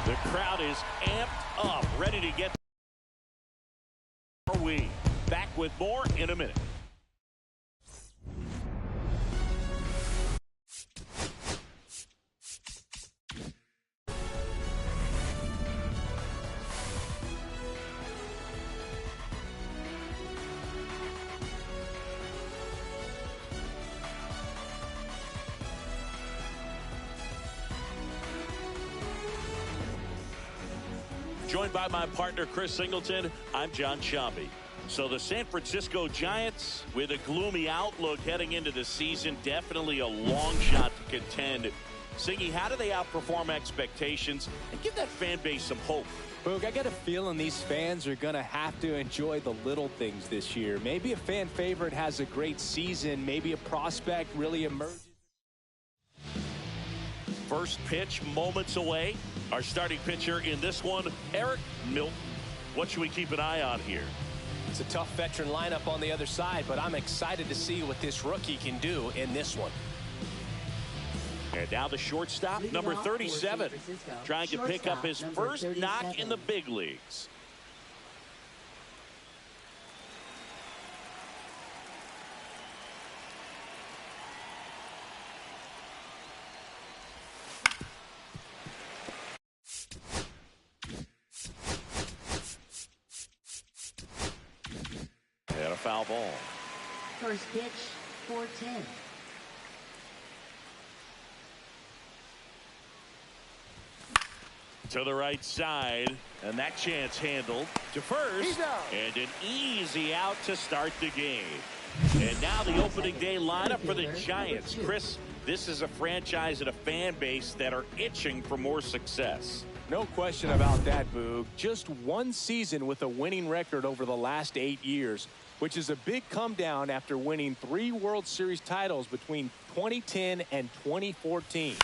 The crowd is amped up, ready to get. Are we back with more in a minute? Joined by my partner, Chris Singleton, I'm John Sciambi. So the San Francisco Giants, with a gloomy outlook heading into the season, definitely a long shot to contend. Singy, how do they outperform expectations and give that fan base some hope? Boog, I got a feeling these fans are going to have to enjoy the little things this year. Maybe a fan favorite has a great season. Maybe a prospect really emerges. First pitch moments away. Our starting pitcher in this one, Eric Milton. What should we keep an eye on here? It's a tough veteran lineup on the other side, but I'm excited to see what this rookie can do in this one. And now the shortstop, number 37, trying to pick up his first knock in the big leagues. And a foul ball. First pitch, 4-10. To the right side, and that chance handled to first, and an easy out to start the game. And now the opening day lineup for the Giants. Chris, this is a franchise and a fan base that are itching for more success. No question about that, Boog. Just one season with a winning record over the last 8 years, which is a big come down after winning 3 World Series titles between 2010 and 2014.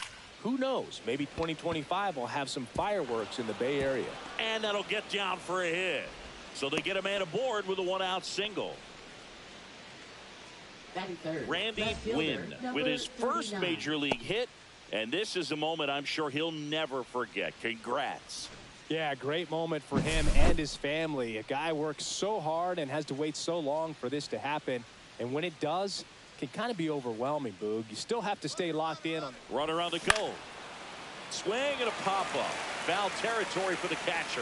Who knows? Maybe 2025 will have some fireworks in the Bay Area. And that'll get down for a hit. So they get a man aboard with a 1-out single. Randy Winn with his first major league hit. And this is a moment I'm sure he'll never forget. Congrats. Yeah, great moment for him and his family. A guy works so hard and has to wait so long for this to happen. And when it does, it can kind of be overwhelming, Boog. You still have to stay locked in on. Runner on the go. Swing and a pop-up. Foul territory for the catcher.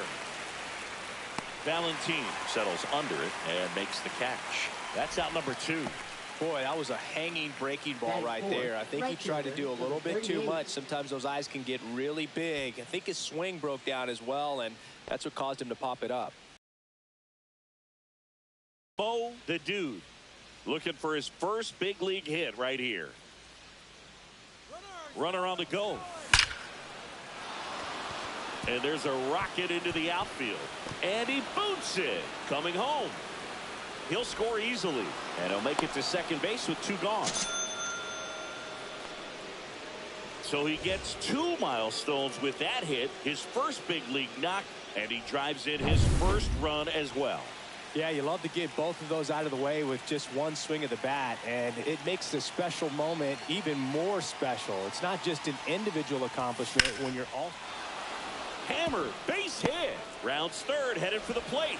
Valentin settles under it and makes the catch. That's out number 2. Boy, that was a hanging breaking ball right there. I think he tried to do a little bit too much. Sometimes those eyes can get really big. I think his swing broke down as well, and that's what caused him to pop it up. Bo, the dude, looking for his first big league hit right here. Runner on the go. And there's a rocket into the outfield. And he boots it. Coming home. He'll score easily, and he'll make it to second base with 2 gone. So he gets 2 milestones with that hit, his first big league knock, and he drives in his first run as well. Yeah, you love to get both of those out of the way with just one swing of the bat, and it makes the special moment even more special. It's not just an individual accomplishment when you're all. Hammered, base hit. Rounds third, headed for the plate.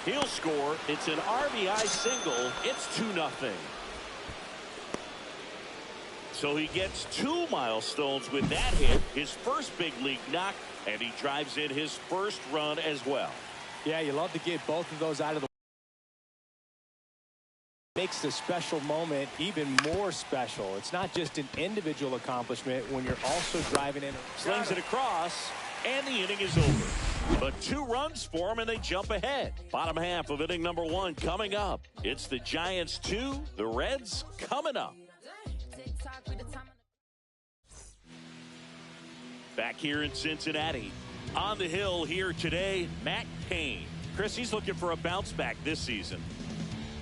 He'll score. It's an RBI single. It's 2-0. So he gets 2 milestones with that hit, his first big league knock, and he drives in his first run as well. Yeah, you love to get both of those out of the way. Makes the special moment even more special. It's not just an individual accomplishment when you're also driving in. Slings it across, and the inning is over. But 2 runs for him, and they jump ahead. Bottom half of inning number 1 coming up. It's the Giants 2, the Reds coming up. Back here in Cincinnati. On the hill here today, Matt Cain. Chris, he's looking for a bounce back this season.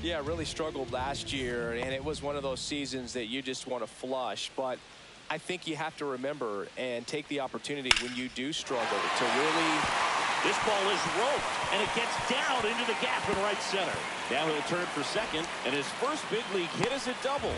Yeah, really struggled last year, and it was one of those seasons that you just want to flush. But I think you have to remember and take the opportunity when you do struggle to really. This ball is roped, and it gets down into the gap in right center. Now he'll turn for second, and his first big league hit is a double.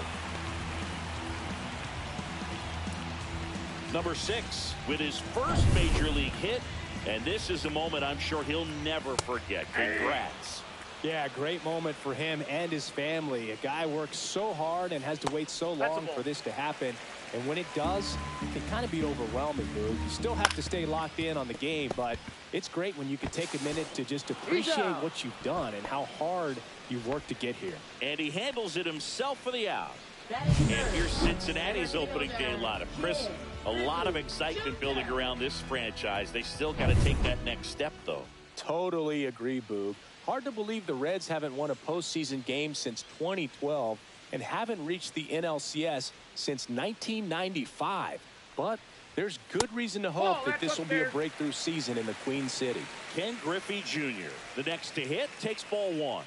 Number 6 with his first major league hit. And this is a moment I'm sure he'll never forget. Congrats. Yeah, great moment for him and his family. A guy works so hard and has to wait so long for this to happen. And when it does, it can kind of be overwhelming, Boog. You still have to stay locked in on the game, but it's great when you can take a minute to just appreciate what you've done and how hard you've worked to get here. And he handles it himself for the out. And here's Cincinnati's opening day lineup. Chris, a lot of excitement building around this franchise. They still got to take that next step, though. Totally agree, Boog. Hard to believe the Reds haven't won a postseason game since 2012 and haven't reached the NLCS since 1995. But there's good reason to hope that this will be a breakthrough season in the Queen City. Ken Griffey Jr., the next to hit, takes ball 1.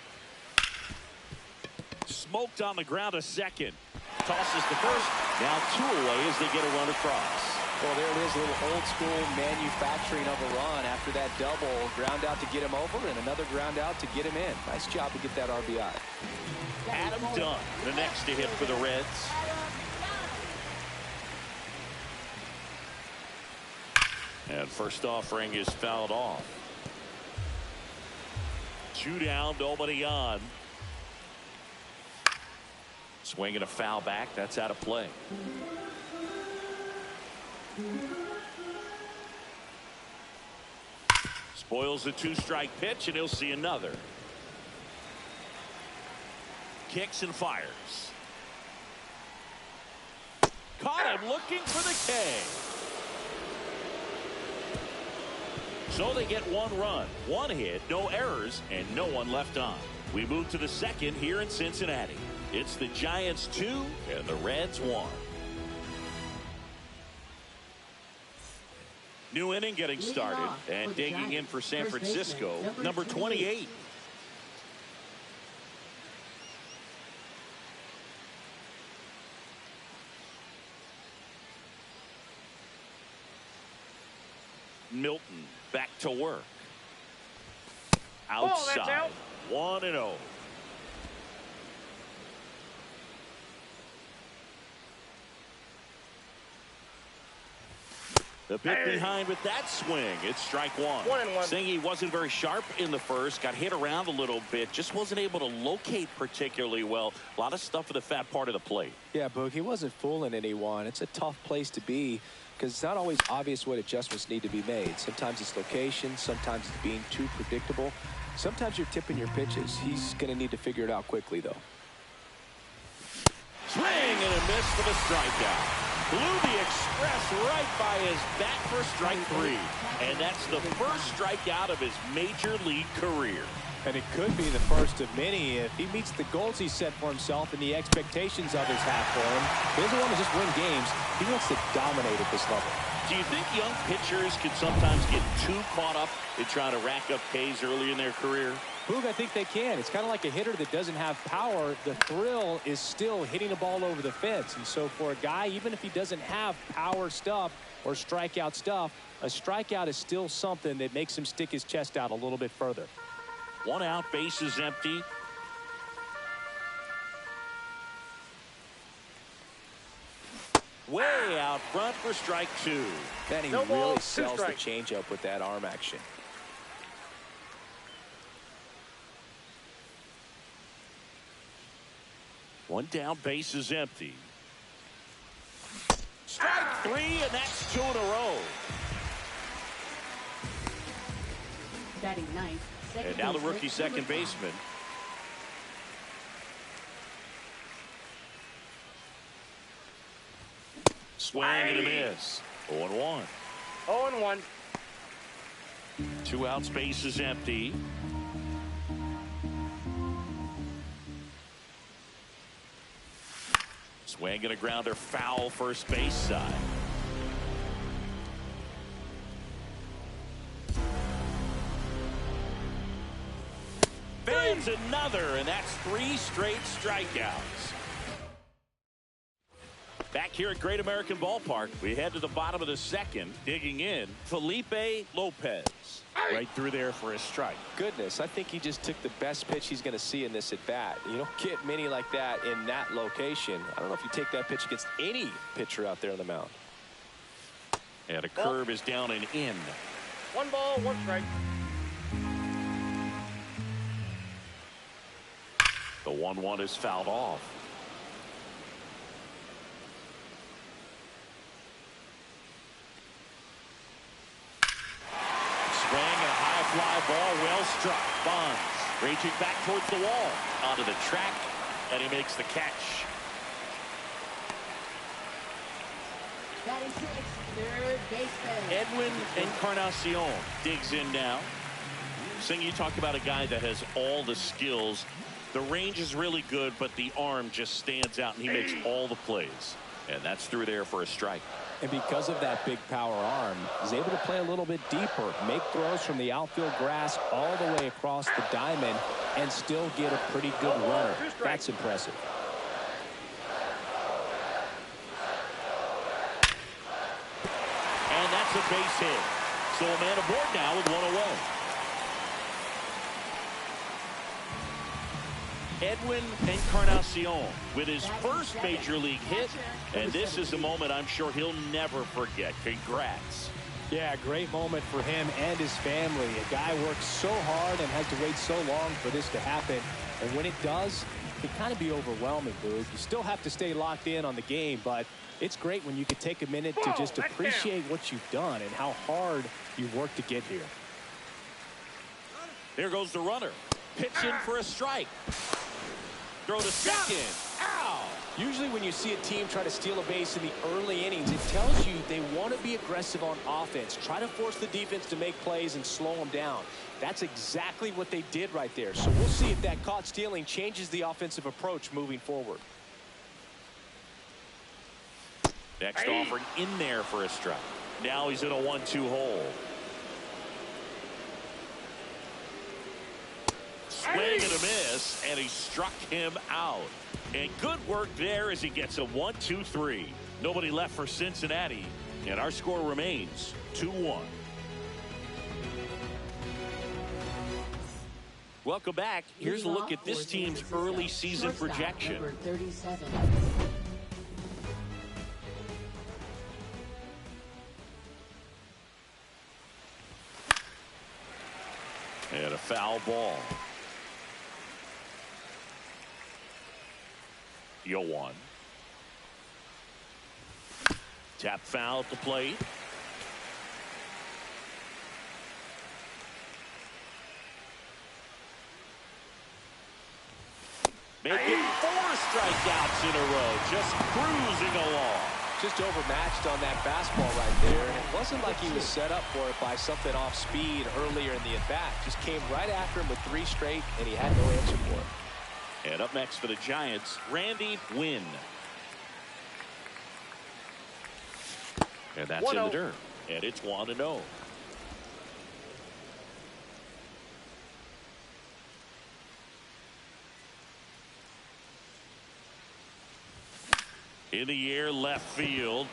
Smoked on the ground a second. Tosses the first. Now 2 away as they get a run across. Well, there it is, a little old school manufacturing of a run after that double. Ground out to get him over and another ground out to get him in. Nice job to get that RBI. Adam Dunn, the next to hit for the Reds. And first offering is fouled off. 2 down, nobody on. Swinging a foul back. That's out of play. Spoils the 2-strike pitch, and he'll see another. Kicks and fires. Caught him looking for the K. So they get 1 run, 1 hit, no errors, and no one left on. We move to the second here in Cincinnati. It's the Giants 2 and the Reds 1. New inning getting started, and digging in for San Francisco, number 28. Milton back to work. Outside, 1-0. The bit behind with that swing. It's strike 1. 1-1. Saying he wasn't very sharp in the first. Got hit around a little bit. Just wasn't able to locate particularly well. A lot of stuff for the fat part of the plate. Yeah, Boog, he wasn't fooling anyone. It's a tough place to be because it's not always obvious what adjustments need to be made. Sometimes it's location. Sometimes it's being too predictable. Sometimes you're tipping your pitches. He's going to need to figure it out quickly, though. Swing and a miss for the strikeout. Blew the express right by his bat for strike 3. And that's the first strikeout of his major league career. And it could be the first of many if he meets the goals he set for himself and the expectations others have for him. He doesn't want to just win games. He wants to dominate at this level. Do you think young pitchers can sometimes get too caught up in trying to rack up Ks early in their career? Boog, I think they can. It's kind of like a hitter that doesn't have power. The thrill is still hitting a ball over the fence. And so for a guy, even if he doesn't have power stuff or strikeout stuff, a strikeout is still something that makes him stick his chest out a little bit further. 1 out, base is empty. Way out front for strike 2. Then he really sells the changeup with that arm action. One down, base is empty. Strike 3, and that's 2 in a row. Batting ninth. And now the rookie second baseman. Swing and a miss. 0-1. 0-1. 2 outs, base is empty. Swing and a grounder, foul first base side. Fans another, and that's 3 straight strikeouts. Back here at Great American Ballpark, we head to the bottom of the second. Digging in, Felipe Lopez. Right through there for a strike. Goodness, I think he just took the best pitch he's going to see in this at bat. You don't get many like that in that location. I don't know if you take that pitch against any pitcher out there on the mound. And a curve is down and in. 1 ball, 1 strike. The 1-1 is fouled off. Swing and a high fly ball, well struck. Bonds reaching back towards the wall, onto the track, and he makes the catch. Batting 6, third baseman. Edwin Encarnacion digs in now. Sing, you talk about a guy that has all the skills. The range is really good, but the arm just stands out, and he makes all the plays. And that's through there for a strike. And because of that big power arm, he's able to play a little bit deeper, make throws from the outfield grass all the way across the diamond, and still get a pretty good runner. That's impressive. And that's a base hit. So a man aboard now with 1 away. Edwin Encarnacion with his first major league hit, and this is a moment I'm sure he'll never forget. Congrats. Yeah, great moment for him and his family. A guy works so hard and has to wait so long for this to happen. And when it does, it can kind of be overwhelming, Boog. You still have to stay locked in on the game, but it's great when you can take a minute to just appreciate what you've done and how hard you worked to get here. There goes the runner. Pitch in for a strike. Throw to second. Ow! Usually when you see a team try to steal a base in the early innings, it tells you they want to be aggressive on offense. Try to force the defense to make plays and slow them down. That's exactly what they did right there. So we'll see if that caught stealing changes the offensive approach moving forward. Next offering in there for a strike. Now he's in a 1-2 hole. Swing and a miss, and he struck him out. And good work there as he gets a 1-2-3. Nobody left for Cincinnati, and our score remains 2-1. Welcome back. Here's a look at this team's early season projection. Number 37. And a foul ball. Yoan. Tap foul at the plate. Making 4 strikeouts in a row, just cruising along. Just overmatched on that fastball right there, and it wasn't like he was set up for it by something off speed earlier in the at-bat. Just came right after him with 3 straight, and he had no answer for it. And up next for the Giants, Randy Winn. And that's in the dirt. And it's 1-0. In the air, left field.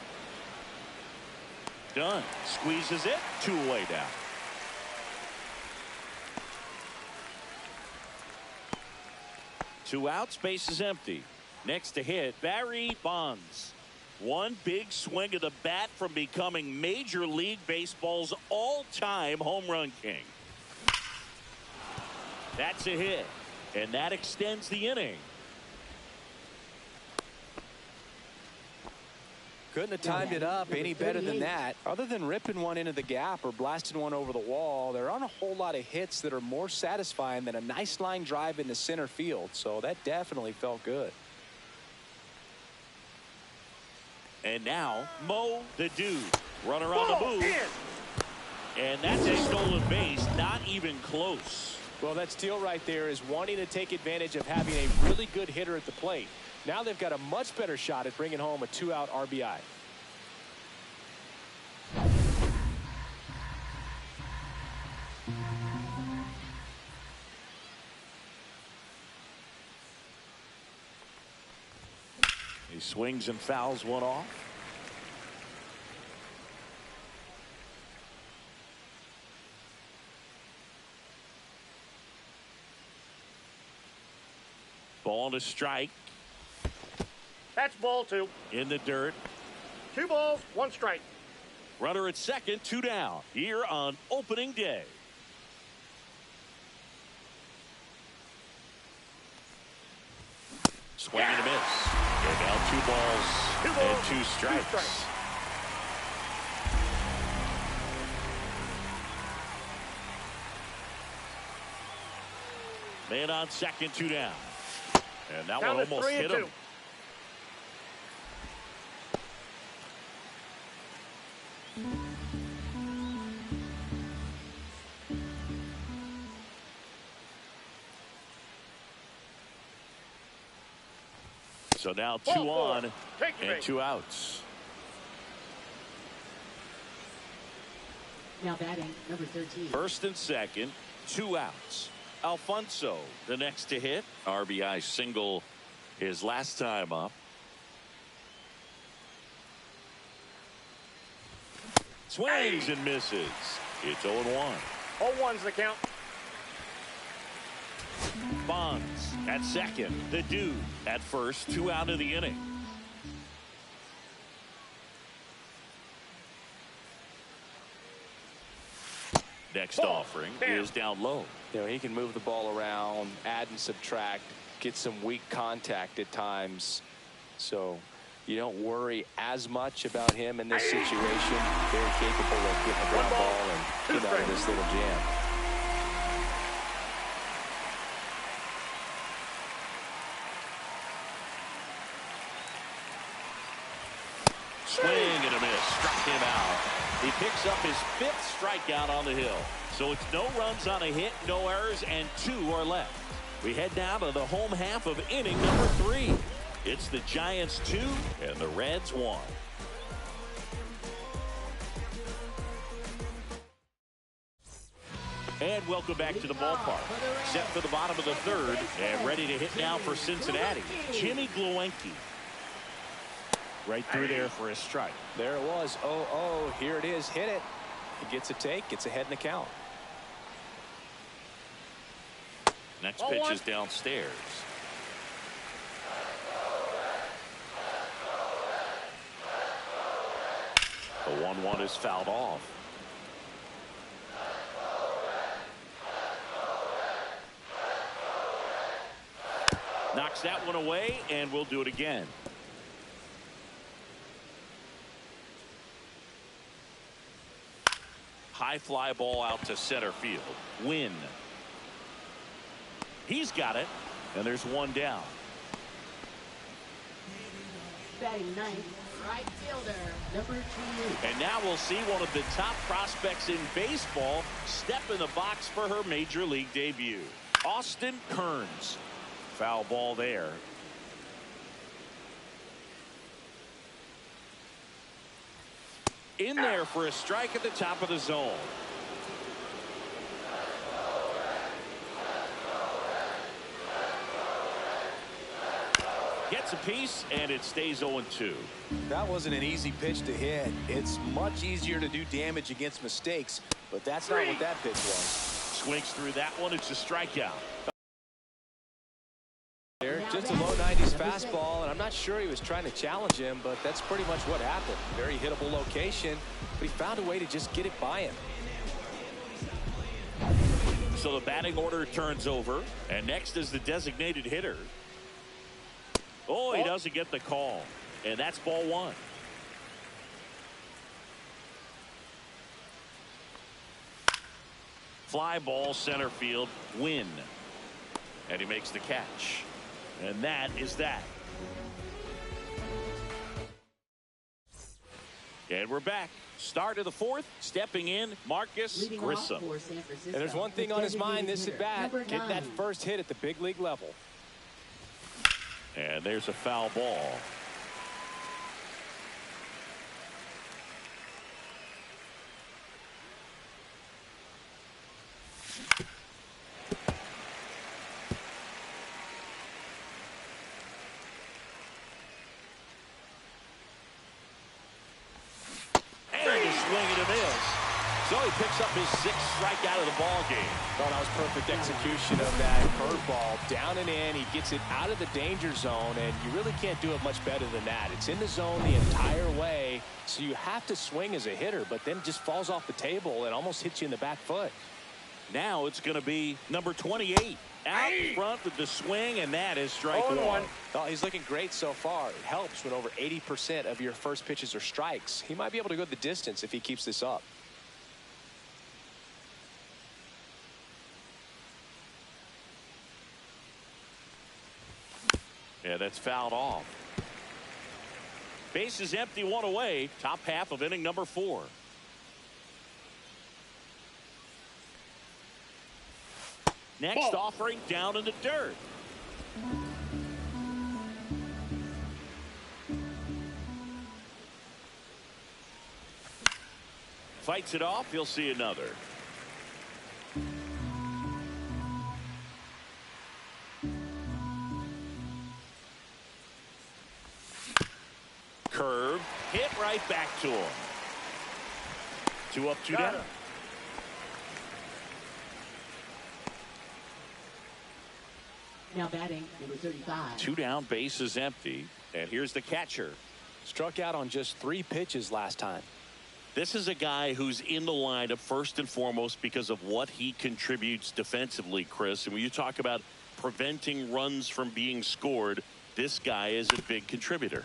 Done. Squeezes it. 2 away down. Two outs, base is empty. Next to hit, Barry Bonds. One big swing of the bat from becoming Major League Baseball's all-time home run king. That's a hit, and that extends the inning. Couldn't have timed it up any better than that. Other than ripping one into the gap or blasting one over the wall, there aren't a whole lot of hits that are more satisfying than a nice line drive into center field. So that definitely felt good. And now, Mo the Dude. Runner on the move. And that's a stolen base, not even close. Well, that steal right there is wanting to take advantage of having a really good hitter at the plate. Now they've got a much better shot at bringing home a 2-out RBI. He swings and fouls one off. Ball to strike. That's ball 2. In the dirt. 2 balls, 1 strike. Runner at second, 2 down here on opening day. Swing and a miss. They're down 2 balls and 2 strikes. Man on second, 2 down. And that one almost hit him. So now 2 on and 2 outs. Now batting, number 13. First and second, 2 outs. Alfonso, the next to hit. RBI single his last time up. Swings and misses. It's 0-1. 0-1's the count. Bonds at second. The dude at first. 2 out of the inning. Next offering is down low. You know, he can move the ball around, add and subtract, get some weak contact at times. So you don't worry as much about him in this situation. Very capable of getting a ground ball and get out of this little jam. Swing and a miss. Struck him out. He picks up his 5th strikeout on the hill. So it's no runs on a hit, no errors, and 2 are left. We head down to the home half of inning number 3. It's the Giants 2 and the Reds 1. And welcome back to the ballpark. Set for the bottom of the 3rd and ready to hit now for Cincinnati. Jimmy Glowinski. Right through there for a strike. There it was. 0-0. Here it is. Hit it. He gets a take. Gets ahead in the count. Next pitch is downstairs. The 1-1 is fouled off. Knocks that one away, and we'll do it again. High fly ball out to center field. Win. He's got it, and there's 1 down. Batting 9th, right fielder, number 2. And now we'll see one of the top prospects in baseball step in the box for her major league debut. Austin Kearns. Foul ball there. In there for a strike at the top of the zone. Gets a piece, and it stays 0-2. That wasn't an easy pitch to hit. It's much easier to do damage against mistakes, but that's not what that pitch was. Swings through that one. It's a strikeout. There, just a low 90s fastball, and I'm not sure he was trying to challenge him, but that's pretty much what happened. Very hittable location, but he found a way to just get it by him. So the batting order turns over, and next is the designated hitter. Oh, he doesn't get the call, and that's ball 1. Fly ball center field. Win. And he makes the catch. And that is that. And we're back. Start of the 4th. Stepping in, Marcus Grissom. And there's one thing on his mind this at bat. Get that first hit at the big league level. And there's a foul ball. And a swing and a miss. So he picks up his 6th strikeout of the ball game. Well, that was perfect execution of that curveball. Down and in, he gets it out of the danger zone, and you really can't do it much better than that. It's in the zone the entire way, so you have to swing as a hitter, but then it just falls off the table and almost hits you in the back foot. Now it's going to be number 28. Out front with the swing, and that is strike one. Oh, he's looking great so far. It helps when over 80% of your first pitches are strikes. He might be able to go the distance if he keeps this up. Yeah, that's fouled off. Base is empty, 1 away. Top half of inning number 4. Next offering down in the dirt. Fights it off. He'll see another. Curve. Hit right back to him. 2 up, 2 down. Now batting, number 35. 2 down, base is empty. And here's the catcher. Struck out on just 3 pitches last time. This is a guy who's in the lineup first and foremost because of what he contributes defensively, Chris. And when you talk about preventing runs from being scored, this guy is a big contributor.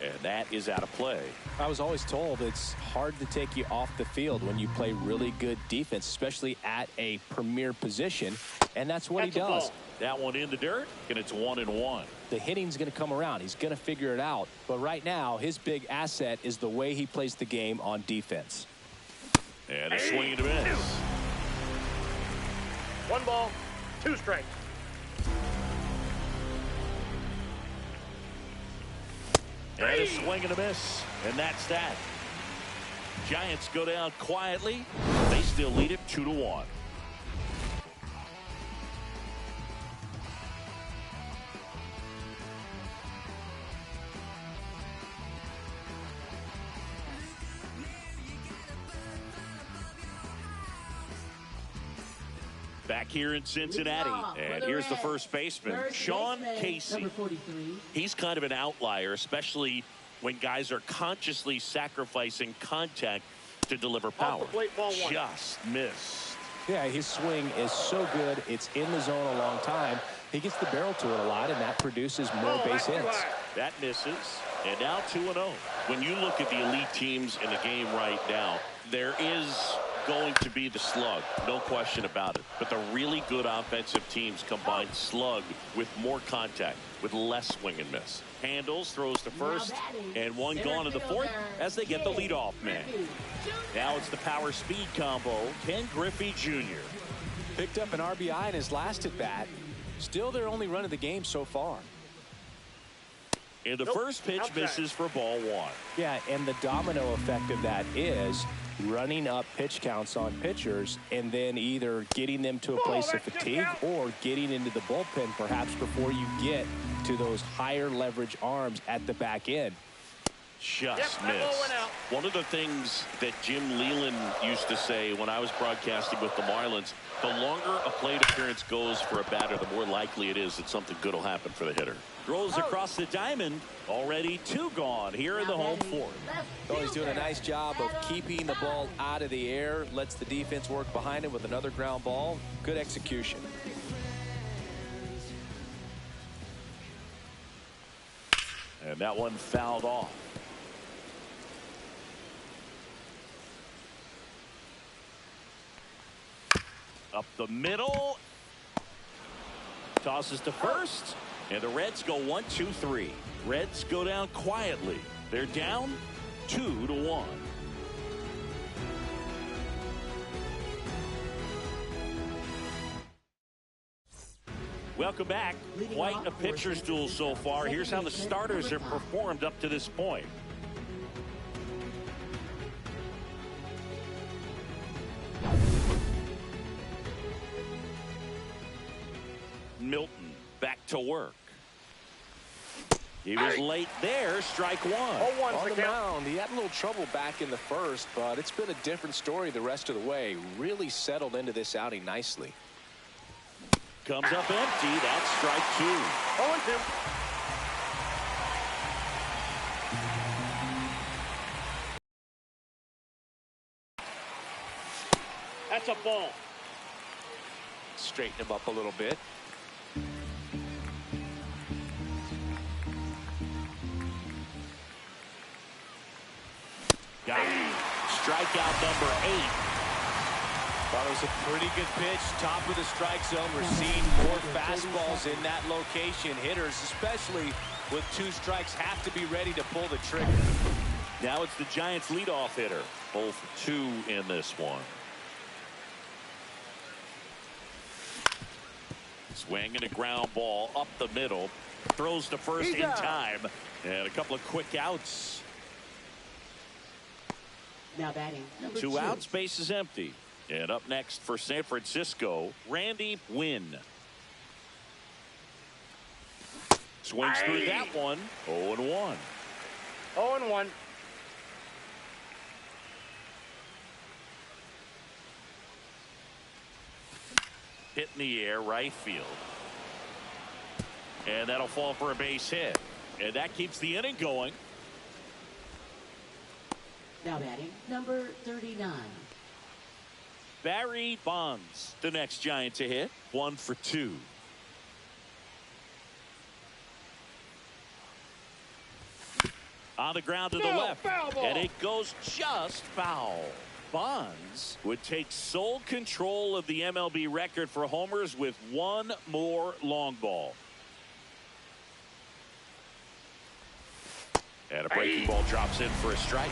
And that is out of play. I was always told it's hard to take you off the field when you play really good defense, especially at a premier position. And that's what he does. That one in the dirt, and it's 1-1. The hitting's going to come around. He's going to figure it out. But right now, his big asset is the way he plays the game on defense. And a swing and a miss. 1 ball, 2 strikes. And a swing and a miss. And that's that. Giants go down quietly. They still lead it 2-1. Back here in Cincinnati, and here's the first baseman, Sean Casey. He's kind of an outlier, especially when guys are consciously sacrificing contact to deliver power. Just missed. Yeah, his swing is so good. It's in the zone a long time. He gets the barrel to it a lot, and that produces more base hits. That misses, and now 2-0. When you look at the elite teams in the game right now, there is going to be the slug, no question about it. But the really good offensive teams combine slug with more contact, with less swing and miss. Handles, throws to first, and one gone in the 4th as they get the leadoff man. Now it's the power speed combo, Ken Griffey Jr. Picked up an RBI in his last at bat. Still their only run of the game so far. And the first pitch misses for ball 1. Yeah, and the domino effect of that is running up pitch counts on pitchers and then either getting them to a place of fatigue or getting into the bullpen perhaps before you get to those higher leverage arms at the back end. Just missed. One of the things that Jim Leland used to say when I was broadcasting with the Marlins, the longer a plate appearance goes for a batter, the more likely it is that something good will happen for the hitter. Throws across the diamond. Already 2 gone here in the home 4th. Oh, he's doing a nice job of keeping the ball out of the air. Lets the defense work behind him with another ground ball. Good execution. And that one fouled off. Up the middle. Tosses to first. And the Reds go 1-2-3. Reds go down quietly. They're down 2-1. Welcome back. Quite a pitcher's duel so far. Here's how the starters have performed up to this point. Milton back to work. He was late there. Strike one. 0-1's On the the count. mound, he had a little trouble back in the first, but it's been a different story the rest of the way. Really settled into this outing nicely. Comes up empty. That's strike two. 0-2. That's a ball. Straighten him up a little bit. Got it. Strikeout number 8. Thought it was a pretty good pitch. Top of the strike zone. We're seeing more fastballs in that location. Hitters, especially with 2 strikes, have to be ready to pull the trigger. Now it's the Giants leadoff hitter. 0 for 2 in this one. Swinging a ground ball up the middle. Throws to first in time. And a couple of quick outs. Now batting number 2 outs, base is empty. And up next for San Francisco, Randy Winn. Swings through that one. 0-1. 0-1. Hit in the air, right field. And that'll fall for a base hit. And that keeps the inning going. Now batting number 39. Barry Bonds, the next Giant to hit. 1 for 2. On the ground to the left. Foul ball. And it goes just foul. Bonds would take sole control of the MLB record for homers with 1 more long ball. And a breaking ball drops in for a strike.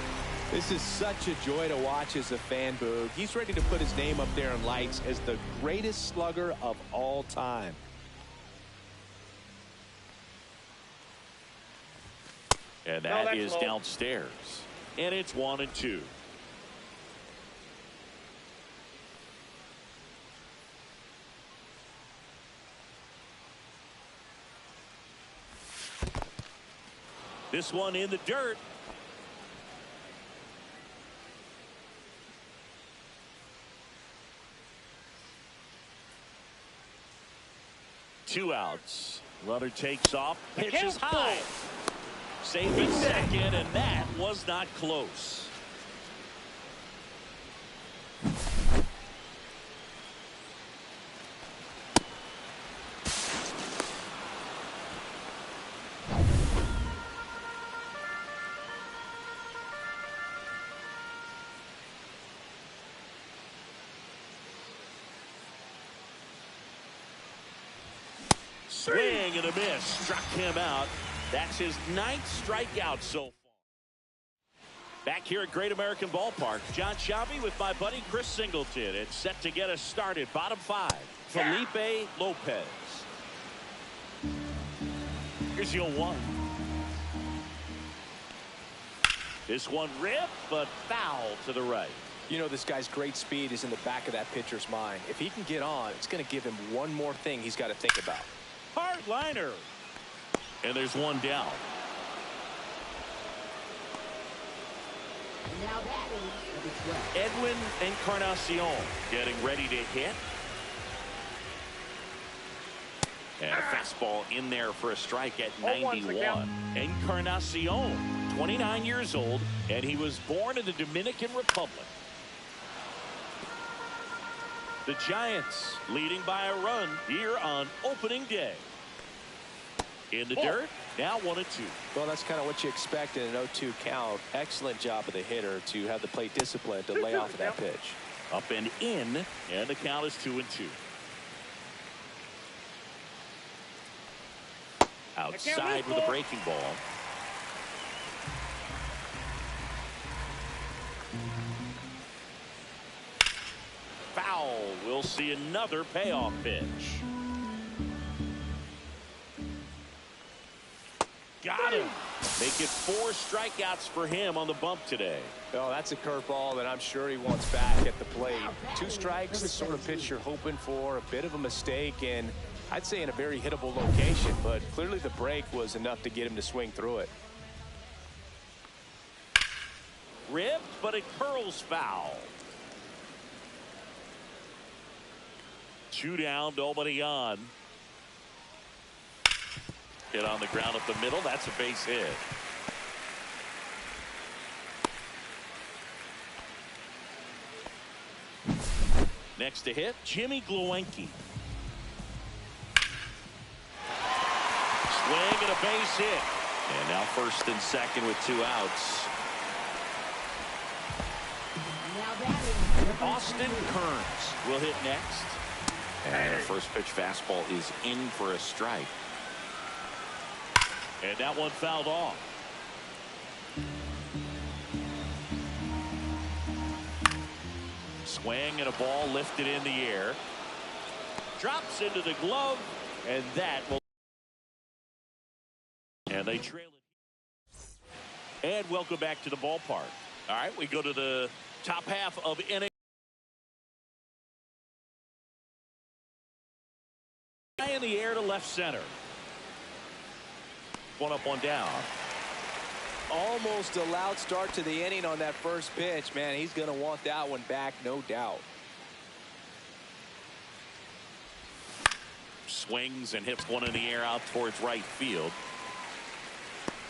This is such a joy to watch as a fan, Boog. He's ready to put his name up there in lights as the greatest slugger of all time. And No, that that's is low. downstairs. And it's 1-2. This one in the dirt. Two outs. Runner takes off. Pitches high. Safe at second, and that was not close. Swing and a miss. Struck him out. That's his 9th strikeout so far. Back here at Great American Ballpark, John Shabby with my buddy Chris Singleton. It's set to get us started. Bottom 5, Felipe Lopez. Here's your 1. This one ripped, but foul to the right. You know, this guy's great speed is in the back of that pitcher's mind. If he can get on, it's going to give him one more thing he's got to think about. Hard liner. And there's one down. Now batting number 12. Edwin Encarnacion getting ready to hit. And a fastball in there for a strike at 91. Encarnacion, 29 years old, and he was born in the Dominican Republic. The Giants leading by a run here on opening day. In the dirt, now 1-2. Well, that's kind of what you expect in an 0-2 count. Excellent job of the hitter to have the plate discipline to lay off of that pitch. Up and in, and the count is 2-2. Outside with a breaking ball. Foul. We'll see another payoff pitch. Got him. Make it 4 strikeouts for him on the bump today. Oh, that's a curveball that I'm sure he wants back at the plate. 2 strikes, the sort of pitch you're hoping for. A bit of a mistake, and I'd say in a very hittable location, but clearly the break was enough to get him to swing through it. Ripped, but it curls foul. 2 down, nobody on. Hit on the ground up the middle. That's a base hit. Next to hit, Jimmy Glowinski. Swing and a base hit. And now first and second with 2 outs. Austin Kearns will hit next. And the first pitch fastball is in for a strike. And that one fouled off. Swing and a ball lifted in the air. Drops into the glove. And that will. And they trail it. And welcome back to the ballpark. All right, we go to the top half of inning. In the air to left center. 1 up, 1 down. Almost a loud start to the inning on that first pitch. Man, he's going to want that one back, no doubt. Swings and hits one in the air out towards right field.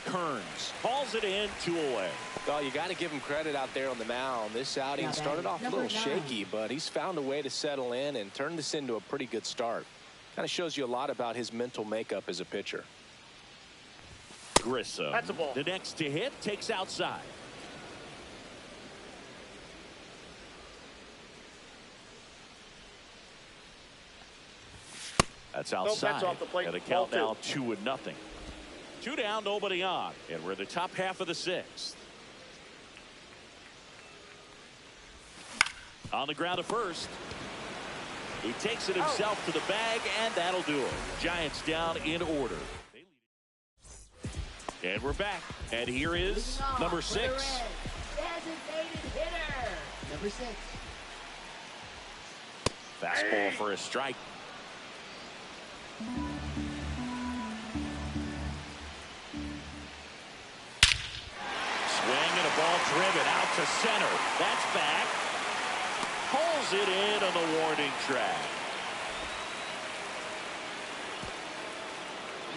Kearns hauls it in, 2 away. Oh, you got to give him credit out there on the mound. This outing started off a little shaky, but he's found a way to settle in and turn this into a pretty good start. Kind of shows you a lot about his mental makeup as a pitcher. Grissom. That's a ball. The next to hit takes outside. That's outside. That's off the plate. And the count now 2-0. 2 down, nobody on. And we're in the top half of the 6th. On the ground to first. He takes it himself to the bag, and that'll do it. Giants down in order. And we're back. And here is number 6. Designated hitter. Number 6. Fastball for a strike. Swing and a ball driven out to center. That's back. Pulls it in on the warning track.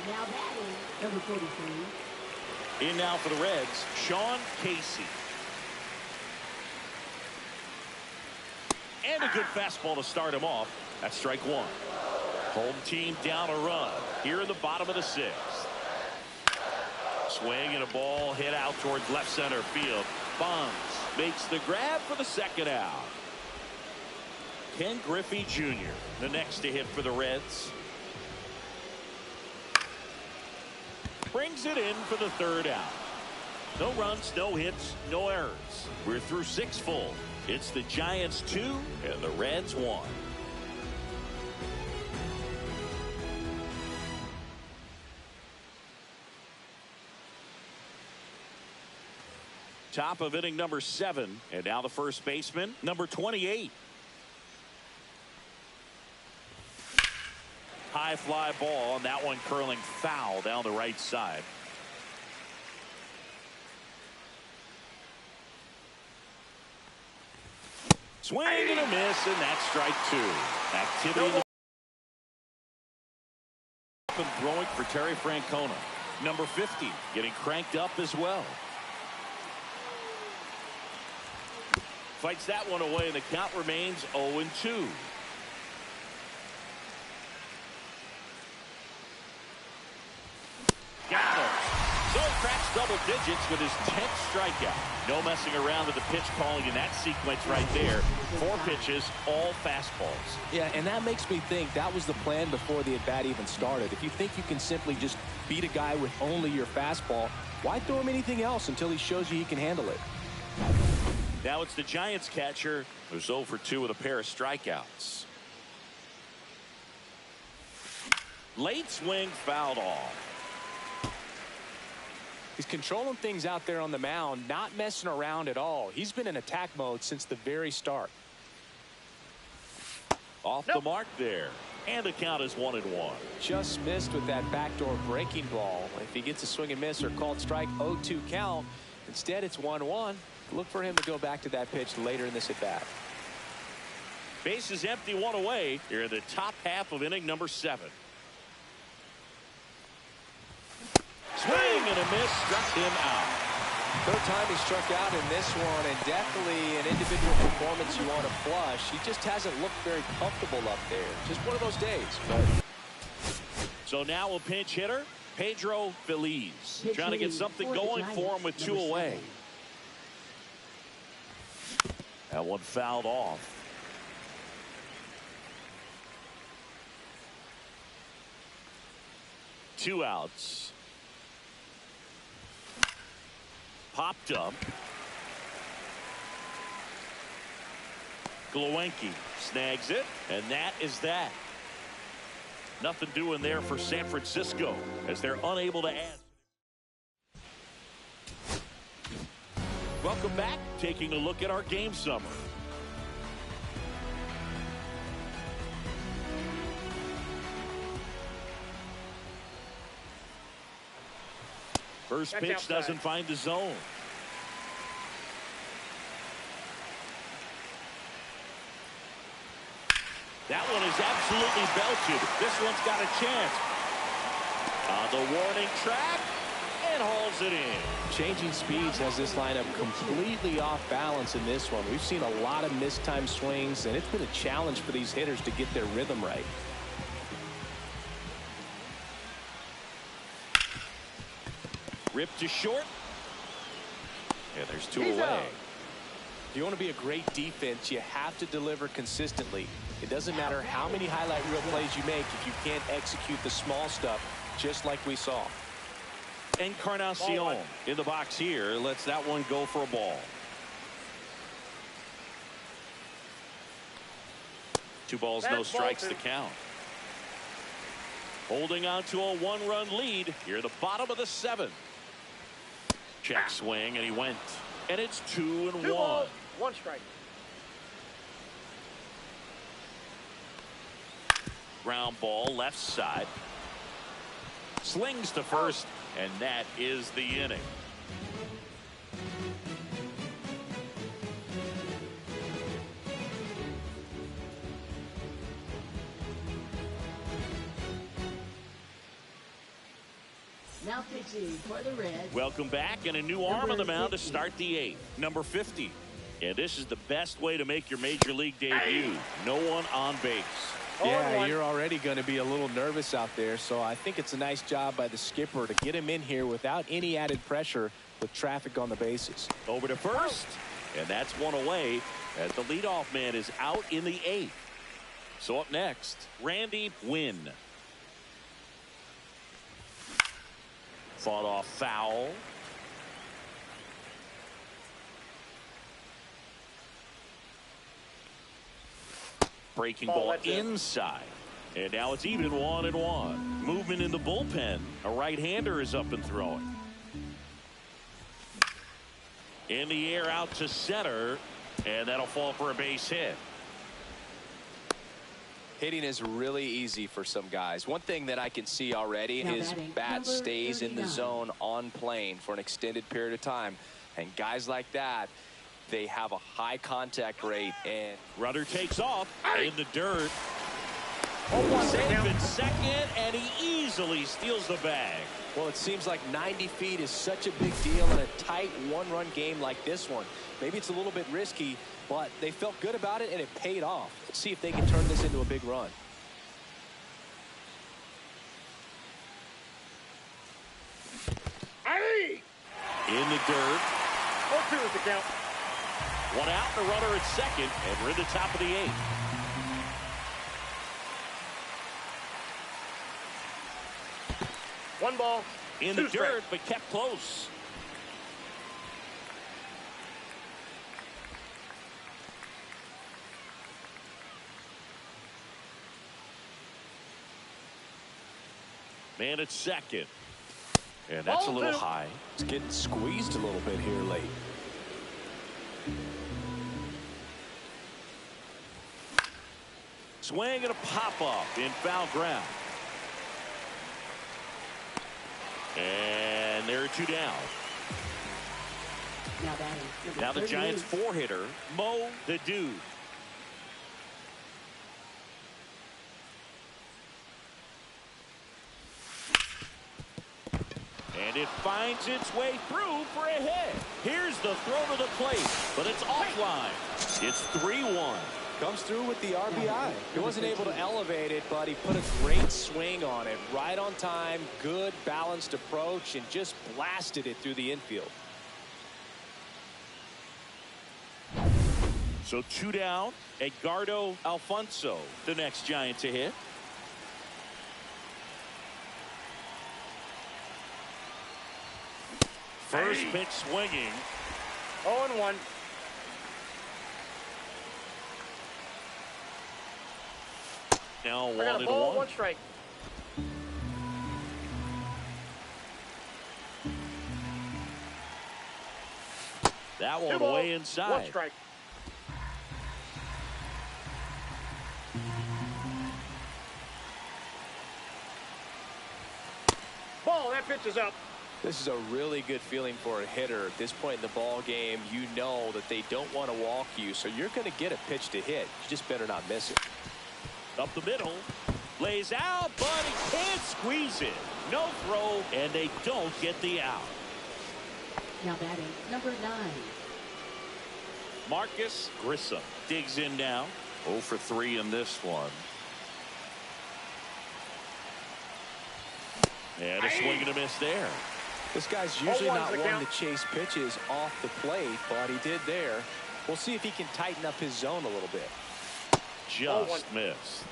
Now batting, number 43. In now for the Reds, Sean Casey. And a good fastball to start him off. That's strike 1. Home team down a run here in the bottom of the 6th. Swing and a ball hit out towards left center field. Bonds makes the grab for the second out. Ken Griffey Jr. the next to hit for the Reds. Brings it in for the 3rd out. No runs, no hits, no errors. We're through 6 full. It's the Giants 2 and the Reds 1. Top of inning number 7. And now the first baseman, number 28. High fly ball, and that one curling foul down the right side. Swing and a miss, and that's strike 2. Activity and throwing for Terry Francona. Number 50 getting cranked up as well. Fights that one away, and the count remains 0-2. Got him. So cracks double digits with his 10th strikeout. No messing around with the pitch calling in that sequence right there. 4 pitches, all fastballs. Yeah, and that makes me think that was the plan before the at-bat even started. If you think you can simply just beat a guy with only your fastball, why throw him anything else until he shows you he can handle it? Now it's the Giants catcher who's 0 for 2 with a pair of strikeouts. Late swing fouled off. He's controlling things out there on the mound, not messing around at all. He's been in attack mode since the very start. Off the mark there. And the count is 1-1. Just missed with that backdoor breaking ball. If he gets a swing and miss or called strike, 0-2 count. Instead, it's 1-1. Look for him to go back to that pitch later in this at bat. Base is empty, one away. Here in the top half of inning number 7. Swing and a miss, struck him out. Third time he struck out in this one, and definitely an individual performance you want to flush. He just hasn't looked very comfortable up there. Just one of those days. But so now a pinch hitter, Pedro Feliz, trying to get something going for him with 2 away. That one fouled off. Two outs. Popped up. Glowinski snags it, and that is that. Nothing doing there for San Francisco as they're unable to add. Welcome back. Taking a look at our game summary. First pitch doesn't find the zone. That one is absolutely belted. This one's got a chance. On the warning track, and hauls it in. Changing speeds has this lineup completely off balance in this one. We've seen a lot of mistimed swings, and it's been a challenge for these hitters to get their rhythm right. Ripped to short. And there's 2 away. If you want to be a great defense, you have to deliver consistently. It doesn't matter how many highlight reel plays you make if you can't execute the small stuff, just like we saw. Encarnacion in the box here lets that one go for a ball. 2 balls, no strikes to count. Holding on to a 1-run lead here at the bottom of the 7th. Check swing, and he went. And it's 2-1. 2 balls, 1 strike. Ground ball left side. Slings to first, and that is the inning. Now pitching for the Reds. Welcome back, and a new arm on the mound to start the 8th. Number 50. And this is the best way to make your major league debut. No one on base. Yeah, you're already going to be a little nervous out there, so I think it's a nice job by the skipper to get him in here without any added pressure with traffic on the bases. Over to first, and that's 1 away as the leadoff man is out in the 8th. So up next, Randy Winn. Fought off foul. Breaking ball inside. And now it's even 1-1. Movement in the bullpen. A right-hander is up and throwing. In the air out to center. And that'll fall for a base hit. hitting is really easy for some guys. One thing that I can see already is bat stays in the zone on plane for an extended period of time. And guys like that, they have a high contact rate. And runner takes off in the dirt. Safe in second, and he easily steals the bag. Well, it seems like 90 feet is such a big deal in a tight one-run game like this one. Maybe it's a little bit risky, but they felt good about it, and it paid off. Let's see if they can turn this into a big run. In the dirt. 0-2 is the count. One out, the runner at second, and we're in the top of the 8th. One ball. In the dirt, but kept close. Man at second. And that's a little high. It's getting squeezed a little bit here late. Swing and a pop-up in foul ground. And there are 2 down. Now the Giants 4-hitter, Mo the Dude. And it finds its way through for a hit. Here's the throw to the plate, but it's offline. It's 3-1. Comes through with the RBI. He wasn't able to elevate it, but he put a great swing on it. Right on time, good balanced approach, and just blasted it through the infield. So 2 down. Edgardo Alfonso, the next Giant to hit. First pitch swinging. 0-1. Now I got a 1-1. ball, 1 strike. That 2 one balls, way 1 inside. strike. Ball, that pitch is up. This is a really good feeling for a hitter. At this point in the ball game, you know that they don't want to walk you, so you're going to get a pitch to hit. You just better not miss it. Up the middle. Lays out, but he can't squeeze it. No throw, and they don't get the out. Now batting, number 9. Marcus Grissom digs in now. 0 for 3 in this one. And a swing and a miss there. This guy's usually not the one count. to chase pitches off the plate, but he did there. We'll see if he can tighten up his zone a little bit. Just missed.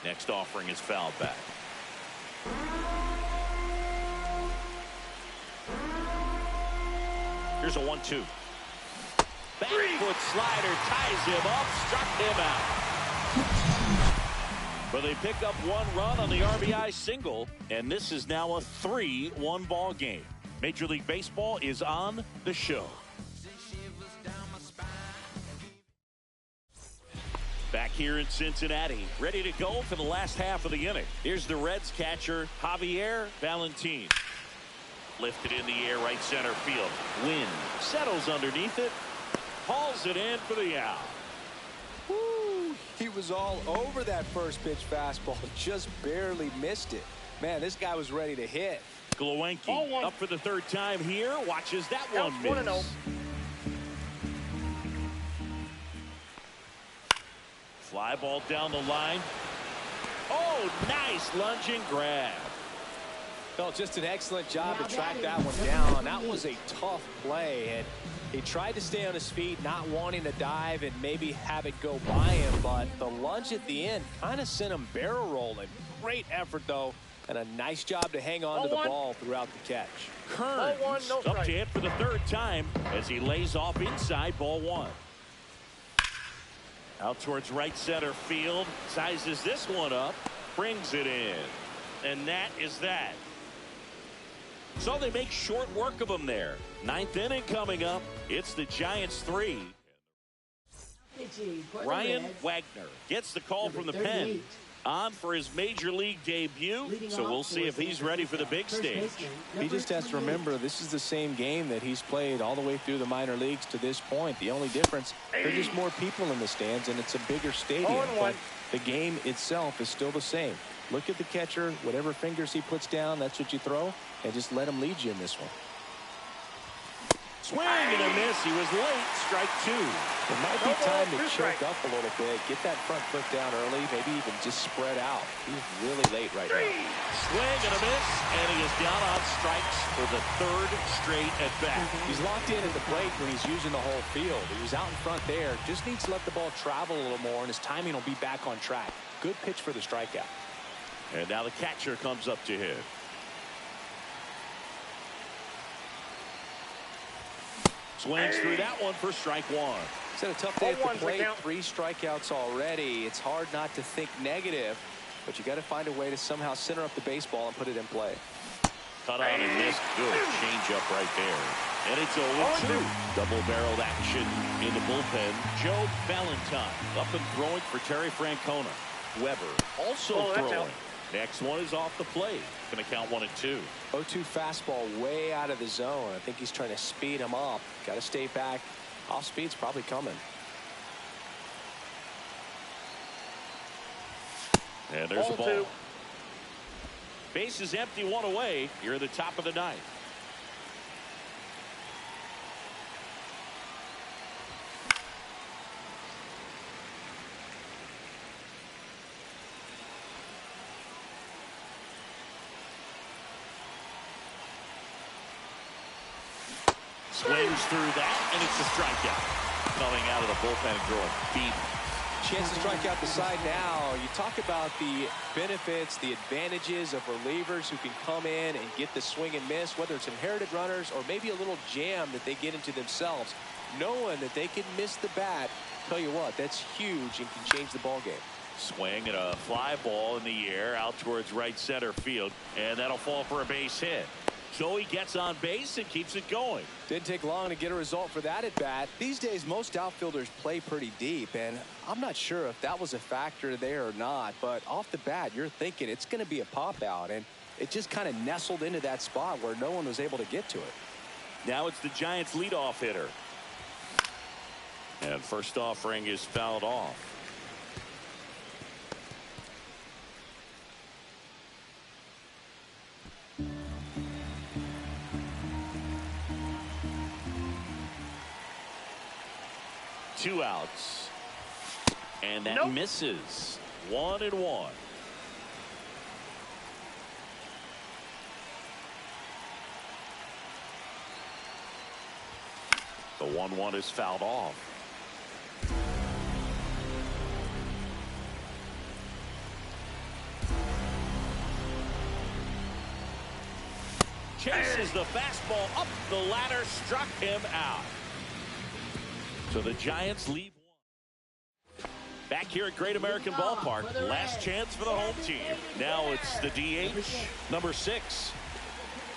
Next offering is fouled back. Here's a 1-2. Back foot slider ties him up, struck him out. But they pick up 1 run on the RBI single, and this is now a 3-1 ball game. Major League Baseball is on the show. Back here in Cincinnati, ready to go for the last half of the inning. Here's the Reds catcher, Javier Valentin. Lifted in the air, right center field. Wynn settles underneath it, hauls it in for the out. Woo! He was all over that first pitch fastball, just barely missed it. Man, this guy was ready to hit. Glowinski up for the 3rd time here. Watches that one Counts miss. 1-0. Fly ball down the line. Oh, nice lunging grab. Well, just an excellent job to track that one down. That was a tough play, and he tried to stay on his feet, not wanting to dive and maybe have it go by him, but the lunge at the end kind of sent him barrel rolling. Great effort, though, and a nice job to hang on to the ball throughout the catch. Kearns no up strike. to hit for the 3rd time as he lays off inside ball 1. Out towards right center field, sizes this one up, brings it in, and that is that. So they make short work of him there. 9th inning coming up. It's the Giants 3. Ryan Wagner gets the call from the pen. On for his major league debut, so we'll see if he's ready for the big stage. He just has to remember this is the same game that he's played all the way through the minor leagues to this point. The only difference, there's just more people in the stands and it's a bigger stadium. But the game itself is still the same. Look at the catcher, whatever fingers he puts down, that's what you throw, and just let him lead you in this one. Swing and a miss. He was late. Strike 2. It might be time to choke up a little bit, get that front foot down early, maybe even just spread out. He's really late right now. Swing and a miss, and he is down on strikes for the 3rd straight at bat. He's locked in at the plate when he's using the whole field. He was out in front there, just needs to let the ball travel a little more, and his timing will be back on track. Good pitch for the strikeout. And now the catcher comes up to hit. Swings through that one for strike 1. He's had a tough day at the plate. 3 strikeouts already. It's hard not to think negative, but you got to find a way to somehow center up the baseball and put it in play. Cut on and missed. Good change up right there. And it's 0-2. Double-barreled action in the bullpen. Joe Valentine up and throwing for Terry Francona. Weber also throwing. Next one is off the plate. Going to count 1-2. 0-2 fastball way out of the zone. I think he's trying to speed him up. Got to stay back. Off speed's probably coming. And there's a ball. Base is empty, one away. You're at the top of the ninth. Swings through that, and it's a strikeout. Coming out of the bullpen and throwing deep. Chance to strike out the side now. You talk about the benefits, the advantages of relievers who can come in and get the swing and miss, whether it's inherited runners or maybe a little jam that they get into themselves. Knowing that they can miss the bat, tell you what, that's huge and can change the ball game. Swing and a fly ball in the air out towards right center field, and that'll fall for a base hit. So he gets on base and keeps it going. Didn't take long to get a result for that at bat. These days, most outfielders play pretty deep, and I'm not sure if that was a factor there or not, but off the bat, you're thinking it's going to be a pop out, and it just kind of nestled into that spot where no one was able to get to it. Now it's the Giants' leadoff hitter. And first offering is fouled off. Two outs, and that misses. 1-1. The 1-1 is fouled off. Chases the fastball up the ladder, struck him out. So the Giants leave one. Back here at Great American Ballpark, last chance for the home team. Now it's the DH, number 6.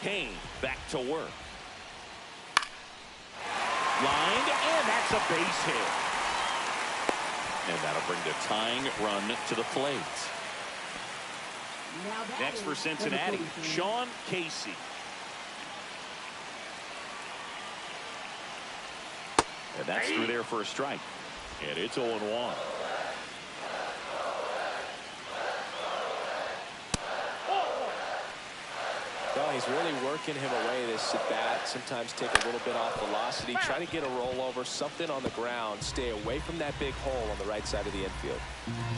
Kane back to work. Lined, and that's a base hit. And that'll bring the tying run to the plate. Next for Cincinnati, Sean Casey. And that's through there for a strike. And it's 0-1. Well, he's really working him away this at bat. Sometimes take a little bit off velocity. Try to get a rollover, something on the ground. Stay away from that big hole on the right side of the infield.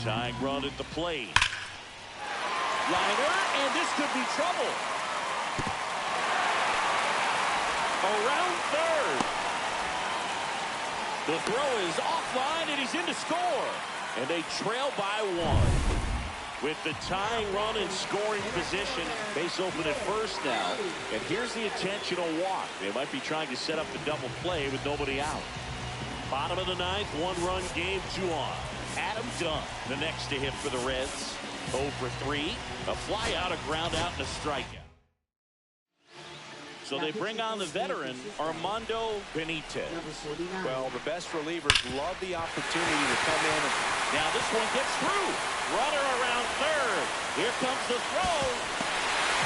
Tying run at the plate. Liner, and this could be trouble. Around third. The throw is offline, and he's in to score. And they trail by 1. With the tying run in scoring position, base open at first now. And here's the intentional walk. They might be trying to set up the double play with nobody out. Bottom of the ninth, 1-run game, 2 on. Adam Dunn, the next to hit for the Reds. 0 for 3. A fly out, a ground out, and a strikeout. So they bring on the veteran, Armando Benitez. Well, the best relievers love the opportunity to come in. Now this one gets through. Runner around third. Here comes the throw.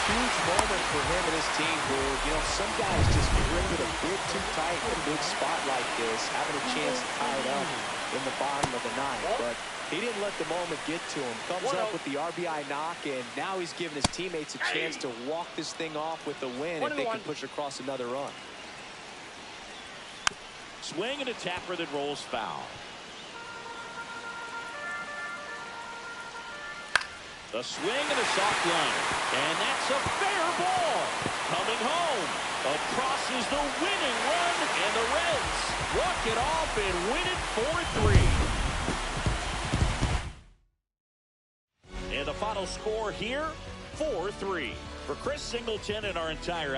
Huge moment for him and his team, Boog. You know, some guys just bring it a bit too tight in a big spot like this, having a chance to tie it up in the bottom of the ninth. But he didn't let the moment get to him. Comes up with the RBI knock, and now he's giving his teammates a chance to walk this thing off with the win if they can push across another run. Swing and a tapper that rolls foul. A swing and a soft line. And that's a fair ball. Coming home. Crosses the winning run. And the Reds walk it off and win it 4-3. And the final score here, 4-3. For Chris Singleton and our entire